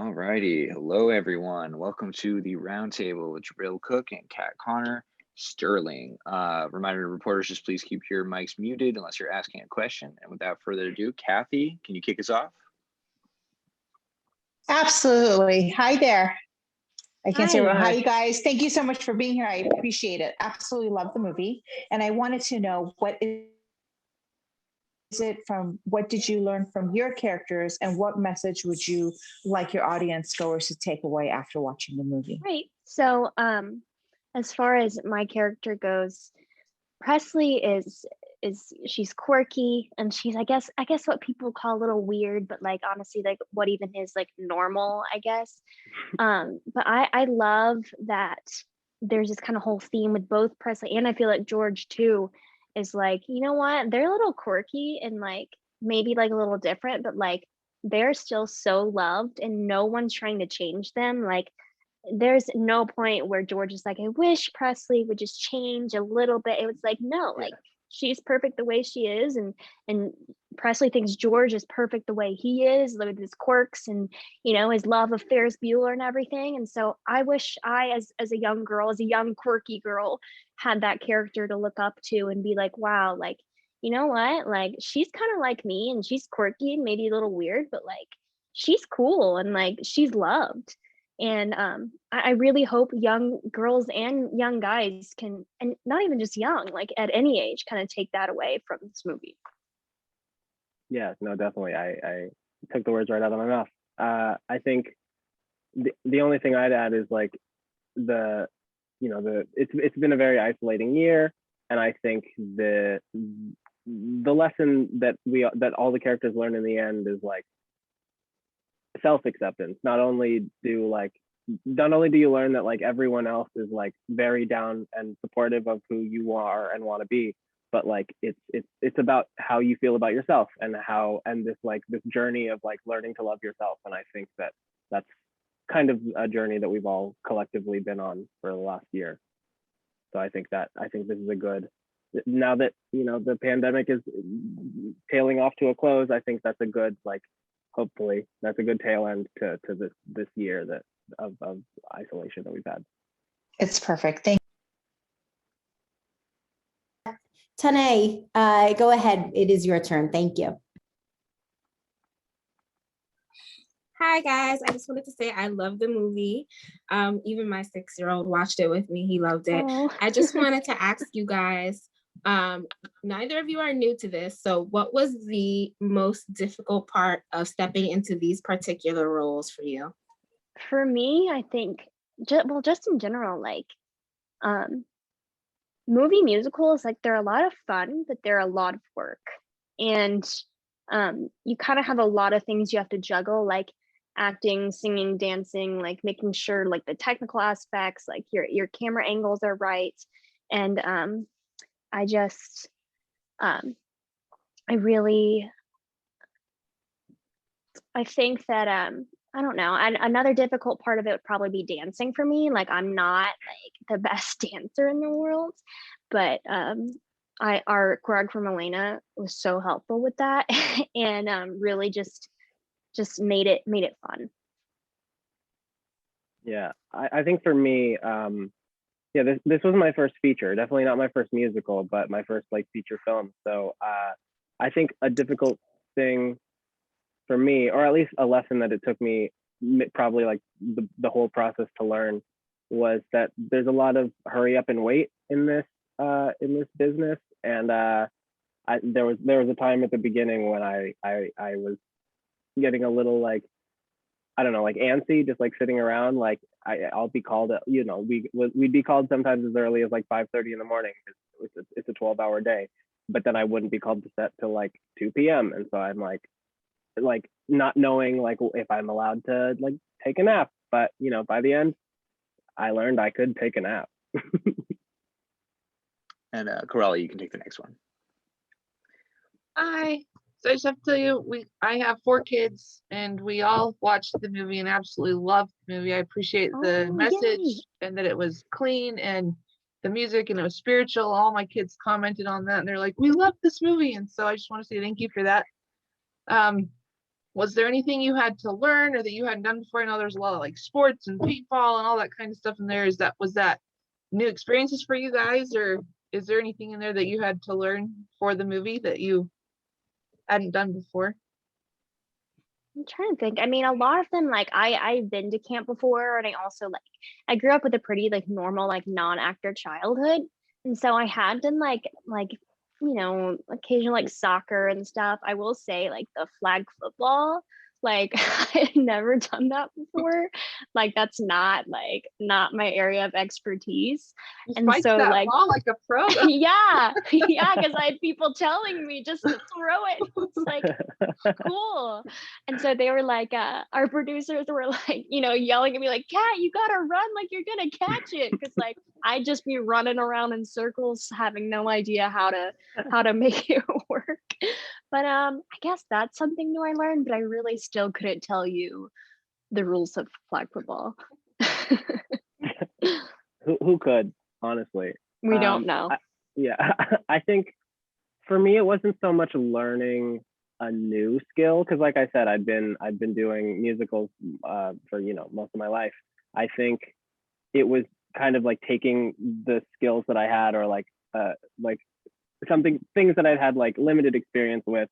Alrighty, hello everyone. Welcome to the roundtable with Jahbril Cook and Kat Connor Sterling. Reminder to reporters, just please keep your mics muted unless you're asking a question. And without further ado, Kathy, can you kick us off? Absolutely. Hi there. I can't say, well, hi, Hi. you guys. Thank you so much for being here. I appreciate it. Absolutely love the movie. And I wanted to know, what what did you learn from your characters, and what message would you like your audience goers to take away after watching the movie? Right. So, as far as my character goes, Presley is she's quirky, and she's I guess what people call a little weird, but like honestly, like what even is like normal, I guess. But I love that there's this kind of whole theme with both Presley and I feel like George too, is like, you know what, they're a little quirky and like maybe like a little different, but like they're still so loved and no one's trying to change them. Like there's no point where George is like, I wish Presley would just change a little bit. It was like, no, like she's perfect the way she is, and Presley thinks George is perfect the way he is, with his quirks and his love of Ferris Bueller and everything. And so I wish I, as a young girl, as a young quirky girl, had that character to look up to and be like, wow, like, you know what, like she's kind of like me and she's quirky and maybe a little weird, but like she's cool and like she's loved. And I really hope young girls and young guys can, and not even just young, like at any age, kind of take that away from this movie. Yeah, no, definitely. I took the words right out of my mouth. I think the only thing I'd add is like it's been a very isolating year, and I think the lesson that all the characters learn in the end is like self-acceptance. Not only do you learn that like everyone else is like very down and supportive of who you are and want to be, but like it's about how you feel about yourself and this journey of like learning to love yourself. And I think that's kind of a journey that we've all collectively been on for the last year. So I think this is a good, now that the pandemic is tailing off to a close, I think that's a good, like, hopefully that's a good tail end to this year of isolation that we've had. It's perfect. Thank you. Tanae, go ahead. It is your turn. Thank you. Hi guys, I just wanted to say I love the movie. Even my 6-year-old watched it with me. He loved it. Oh. I just wanted to ask you guys, neither of you are new to this, so what was the most difficult part of stepping into these particular roles for you? For me, I think, just in general, like, movie musicals, like they're a lot of fun, but they're a lot of work. And you kind of have a lot of things you have to juggle, like acting, singing, dancing, like making sure like the technical aspects, like your camera angles are right. And I just, I think that, I don't know, another difficult part of it would probably be dancing for me. Like I'm not like the best dancer in the world, but our choreographer Milena was so helpful with that and really just made it fun. Yeah, I think for me, this was my first feature, definitely not my first musical, but my first like feature film. So I think a difficult thing for me, or at least a lesson that it took me probably like the whole process to learn, was that there's a lot of hurry up and wait in this business. And there was a time at the beginning when I was getting a little like, I don't know, like antsy, just like sitting around. Like I'll be called, we'd be called sometimes as early as like 5:30 in the morning. It's a 12-hour day, but then I wouldn't be called to set till like 2 p.m. And so I'm like not knowing like if I'm allowed to like take a nap. But by the end, I learned I could take a nap. And Corella, you can take the next one. Hi. So I just have to tell you, I have 4 kids and we all watched the movie and absolutely loved the movie. I appreciate the message and that it was clean and the music and it was spiritual. All my kids commented on that and they're like, we love this movie. And so I just want to say thank you for that. Was there anything you had to learn or that you hadn't done before? I know there's a lot of like sports and paintball and all that kind of stuff in there. Was that new experiences for you guys, or is there anything in there that you had to learn for the movie that you hadn't done before? I'm trying to think. I mean, a lot of them, like I've been to camp before, and I also like I grew up with a pretty like normal like non-actor childhood, and so I had done like occasional like soccer and stuff. I will say like the flag football, like I had never done that before. Like that's not my area of expertise, You and spiked so that like ball like a pro. yeah, because I had people telling me just to throw it. It's like cool. And so they were like, our producers were like, yelling at me like, Kat, you gotta run like you're gonna catch it. Cause like I'd just be running around in circles, having no idea how to make it work. But I guess that's something new I learned, but I really still couldn't tell you the rules of flag football. Who could, honestly? We don't know. Yeah, I think for me it wasn't so much learning a new skill, because like I said, I've been doing musicals for most of my life. I think it was kind of like taking the skills that I had, or like things that I'd had like limited experience with,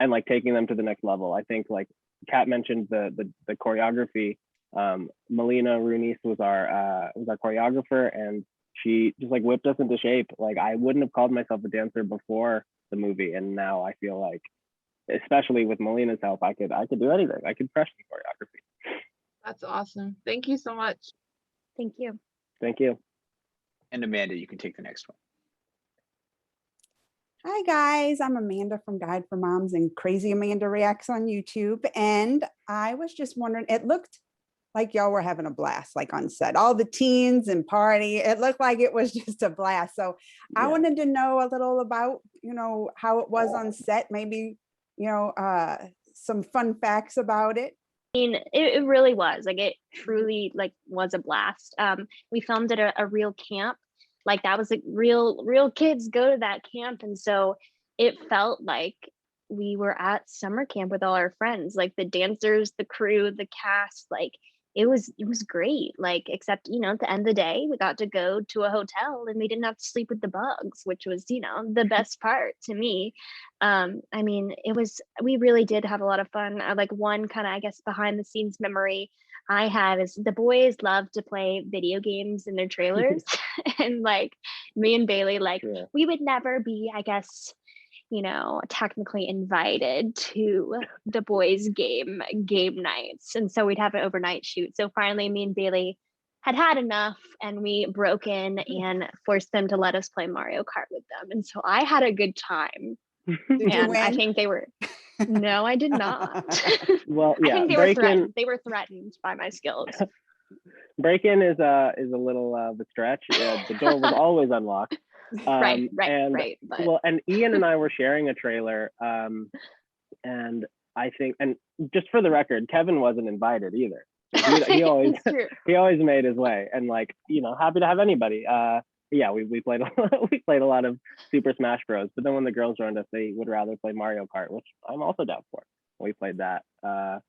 and like taking them to the next level. I think like Kat mentioned the choreography. Melina Runis was our choreographer, and she just like whipped us into shape. Like I wouldn't have called myself a dancer before the movie, and now I feel like, especially with Melina's help, I could do anything. I could crush the choreography. That's awesome. Thank you so much. Thank you. Thank you. And Amanda, you can take the next one. Hi guys, I'm Amanda from Guide for Moms and Crazy Amanda Reacts on YouTube. And I was just wondering, it looked like y'all were having a blast, like on set, all the teens and party. It looked like it was just a blast. So I wanted to know a little about, how it was on set, maybe, some fun facts about it. I mean, it really was like, it truly like was a blast. We filmed at a real camp. Like that was like real kids go to that camp. And so it felt like we were at summer camp with all our friends, like the dancers, the crew, the cast. Like it was great. Like, except, at the end of the day, we got to go to a hotel and we didn't have to sleep with the bugs, which was, the best part to me. I mean, we really did have a lot of fun. Like one kind of, I guess, behind the scenes memory I have is the boys love to play video games in their trailers. And like me and Bailee, like we would never be, I guess, technically invited to the boys' game nights. And so we'd have an overnight shoot. So finally me and Bailee had enough, and we broke in and forced them to let us play Mario Kart with them. And so I had a good time. And I think they were, no, I did not. Well, yeah, I think they were threatened by my skills. Break-in is a little of a stretch. The door was always unlocked. Right. But... Well, and Ian and I were sharing a trailer, and I think, and just for the record, Kevin wasn't invited either. He always made his way, and like, happy to have anybody. We played a lot of Super Smash Bros. But then when the girls joined us, they would rather play Mario Kart, which I'm also down for. We played that. That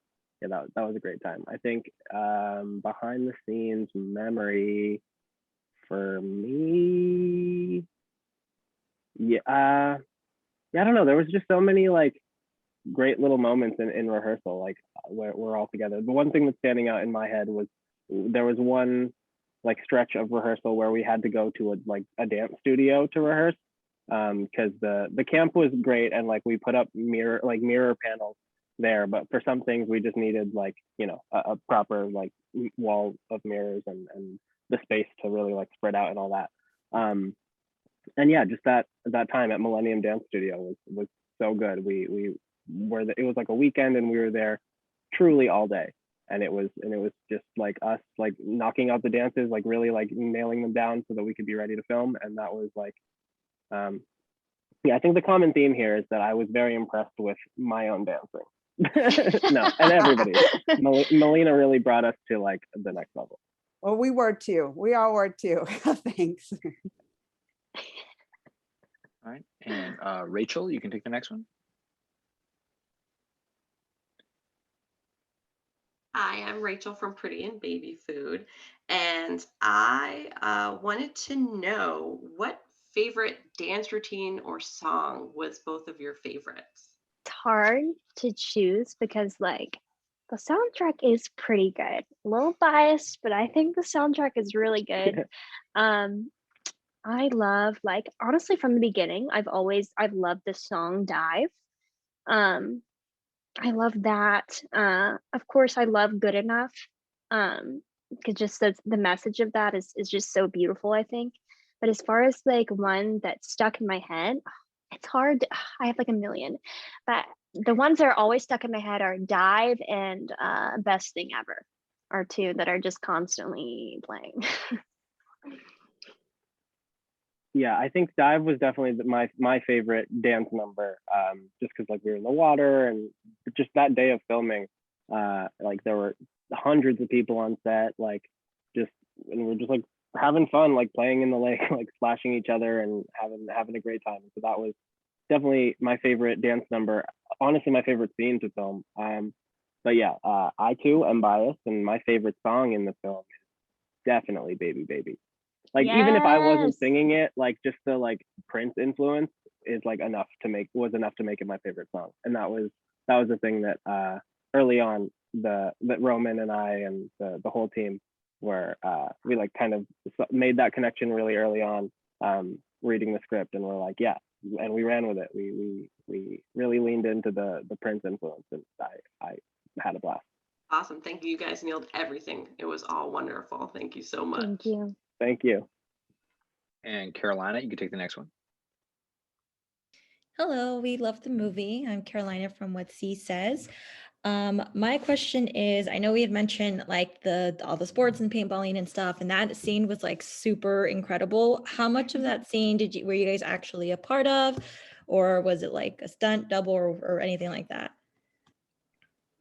was a great time. I think behind the scenes memory for me, I don't know. There was just so many like great little moments in rehearsal, like where we're all together. The one thing that's standing out in my head was there was one like stretch of rehearsal where we had to go to a dance studio to rehearse, because the camp was great, and like we put up mirror panels there, but for some things we just needed like a proper like wall of mirrors and the space to really like spread out and all that. And yeah, just that time at Millennium Dance Studio was so good. We were it was like a weekend, and we were there truly all day, and it was just like us like knocking out the dances, like really like nailing them down so that we could be ready to film. And that was like I think the common theme here is that I was very impressed with my own dancing. No, and everybody. Melina really brought us to like the next level. Well, we were too. We all were too. Thanks. All right, and Rachel, you can take the next one. Hi, I'm Rachel from Pretty and Baby Food, and I wanted to know what favorite dance routine or song was both of your favorites? It's hard to choose because like the soundtrack is pretty good. A little biased, but I think the soundtrack is really good. Um, I love like honestly from the beginning, I've loved the song Dive. Um, I love that. Of course, I love Good Enough. Because just the message of that is just so beautiful, I think. But as far as like one that stuck in my head, it's hard. I have like a million, but the ones that are always stuck in my head are Dive and Best Thing Ever are two that are just constantly playing. Yeah, I think Dive was definitely my favorite dance number, just because like we were in the water and just that day of filming, like there were hundreds of people on set, like just and we're just like having fun, like playing in the lake, like splashing each other and having a great time. So that was definitely my favorite dance number. Honestly, my favorite scene to film. But yeah, I too am biased, and my favorite song in the film is definitely Baby Baby. Like even if I wasn't Yes. singing it, like just the like Prince influence is like enough to make it my favorite song. And that was the thing that early on that Roman and I and the whole team were we like kind of made that connection really early on, reading the script, and we're like, yeah, and we ran with it. We really leaned into the Prince influence, and I had a blast. Awesome. Thank you. You guys nailed everything. It was all wonderful. Thank you so much. Thank you. Thank you. And Carolina, you can take the next one. Hello, we love the movie. I'm Carolina from What C Says. My question is, I know we have mentioned like all the sports and paintballing and stuff, and that scene was like super incredible. How much of that scene were you guys actually a part of, or was it like a stunt double or anything like that?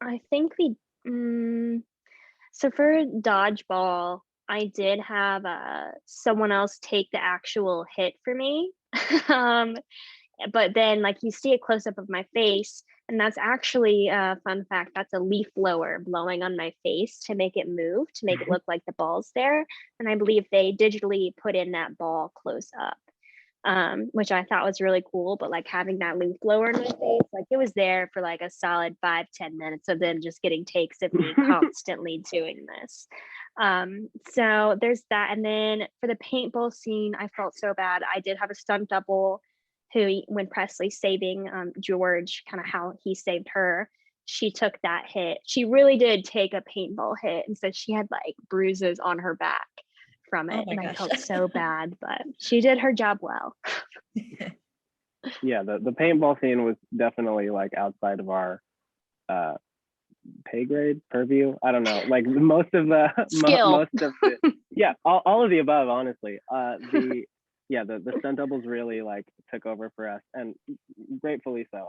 I think so for dodgeball, I did have someone else take the actual hit for me. um, but then like you see a close up of my face, and that's actually a fun fact. That's a leaf blower blowing on my face to make it move, to make it look like the ball's there. And I believe they digitally put in that ball close up. Which I thought was really cool. But like having that leaf blower in my face, like it was there for like a solid 5-10 minutes of them just getting takes of me constantly doing this. So there's that. And then for the paintball scene, I felt so bad. I did have a stunt double who, when Presley saving George, kind of how he saved her, she took that hit. She really did take a paintball hit, and so she had like bruises on her back from it, my and I gosh. felt so bad, but she did her job well. Yeah, the paintball scene was definitely like outside of our pay grade purview. I don't know, like most of the Skill. most of it, yeah, all of the above, honestly. The stunt doubles really like took over for us, and gratefully so.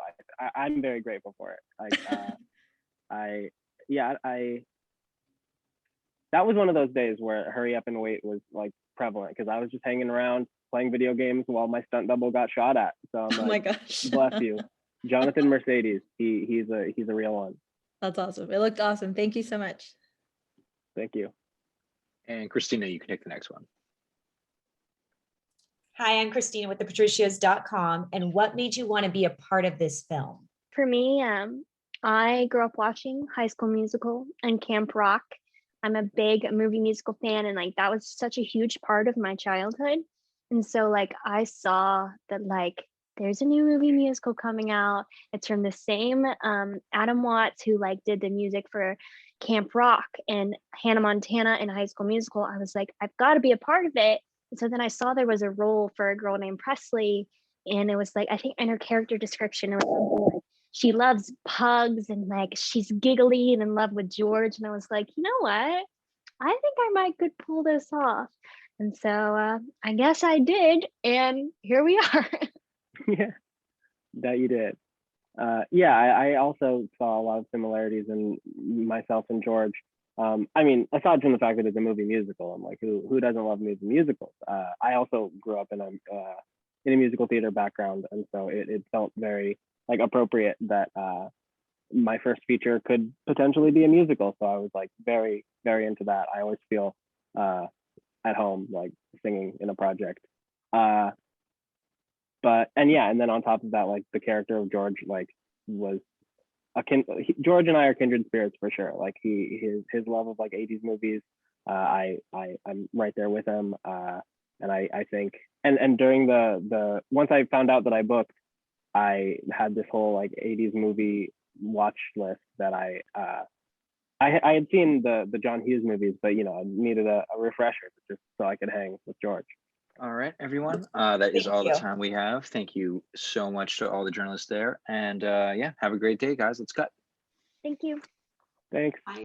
I'm very grateful for it. Like I that was one of those days where hurry up and wait was like prevalent, because I was just hanging around playing video games while my stunt double got shot at. So I'm Oh my gosh. bless you, Jonathan Mercedes. He's a real one. That's awesome. It looked awesome. Thank you so much. Thank you. And Christina, you can take the next one. Hi, I'm Christina with thepatricios.com. And what made you want to be a part of this film? For me, I grew up watching High School Musical and Camp Rock. I'm a big movie musical fan, and like that was such a huge part of my childhood. And so like I saw that like there's a new movie musical coming out. It's from the same Adam Watts who like did the music for Camp Rock and Hannah Montana in High School Musical. I was like, I've got to be a part of it. And so then I saw there was a role for a girl named Presley, and it was like, I think in her character description, it was something like she loves pugs and like she's giggly and in love with George. And I was like, you know what? I think I might could pull this off. And so I guess I did. And here we are. Yeah, that you did. I also saw a lot of similarities in myself and George. I mean, aside from the fact that it's a movie musical, I'm like, who doesn't love movie musicals? I also grew up in a musical theater background, and so it felt very like appropriate that my first feature could potentially be a musical. So I was like very, very into that. I always feel at home, like singing in a project. And then on top of that, like the character of George, like was George and I are kindred spirits for sure. Like his love of like 80s movies. I'm right there with him. And I think, and during the once I found out that I booked, I had this whole like 80s movie watch list that I had seen the John Hughes movies, but you know, I needed a refresher just so I could hang with George. All right, everyone. That is Thank all the you. time we have. Thank you so much to all the journalists there. And yeah, have a great day, guys. Let's cut. Thank you. Thanks. Bye.